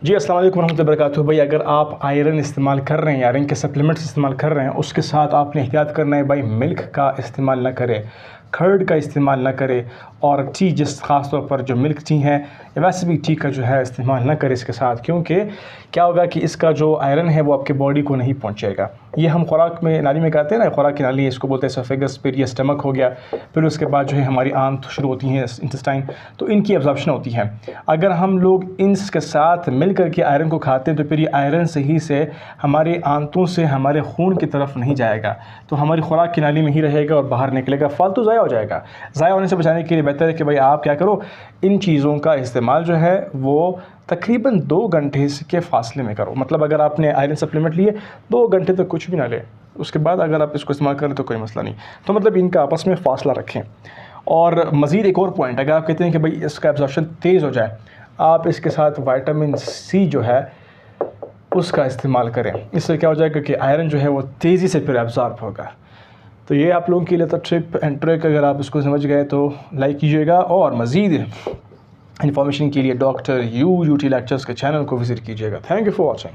जी अस्सलाम वालेकुम रहमतुल्लाहि व बरकातुहू। भाई अगर आप आयरन इस्तेमाल कर रहे हैं, आयरन के सप्लीमेंट्स इस्तेमाल कर रहे हैं, उसके साथ आपने एहतियात करना है भाई, मिल्क का इस्तेमाल ना करें, कर्ड का इस्तेमाल ना करें और टी जिस ख़ास तौर पर जो मिल्क टी है या वैसे भी टी का जो है इस्तेमाल ना करें इसके साथ, क्योंकि क्या होगा कि इसका जो आयरन है वो आपके बॉडी को नहीं पहुंचेगा। ये हम खुराक में नाली में कहते हैं ना, खुराक की नाली, इसको बोलते हैं एसोफेगस, फिर ये स्टमक हो गया, फिर उसके बाद जो है हमारी आंत शुरू होती हैं, इंटेस्टाइन, तो इनकी एब्जॉर्प्शन होती है। अगर हम लोग इनके साथ मिल करके आयरन को खाते हैं तो फिर ये आयरन सही से हमारे आंतों से हमारे खून की तरफ नहीं जाएगा, तो हमारी खुराक की नाली में ही रहेगा और बाहर निकलेगा, फालतू ज़ाया हो जाएगा। ज़ाया होने से बचाने के लिए बेहतर है कि भाई आप क्या करो, इन चीज़ों का इस्तेमाल जो है वो तकरीबन 2 घंटे के फासले में करो। मतलब अगर आपने आयरन सप्लीमेंट लिए 2 घंटे तक कुछ भी ना लें, उसके बाद अगर आप इसको इस्तेमाल करें तो कोई मसला नहीं। तो मतलब इनका आपस में फ़ासला रखें। और मज़ीद एक और पॉइंट, अगर आप कहते हैं कि भाई इसका एब्जॉर्प्शन तेज़ हो जाए, आप इसके साथ विटामिन सी जो है उसका इस्तेमाल करें। इससे क्या हो जाएगा कि आयरन जो है वो तेज़ी से फिर एब्जॉर्ब होगा। तो ये आप लोगों के लिए था टिप एंड ट्रिक। अगर आप इसको समझ गए तो लाइक कीजिएगा और मज़ीद इन्फॉर्मेशन के लिए डॉक्टर यूटी लेक्चर्स के चैनल को विज़िट कीजिएगा। Thank you for watching.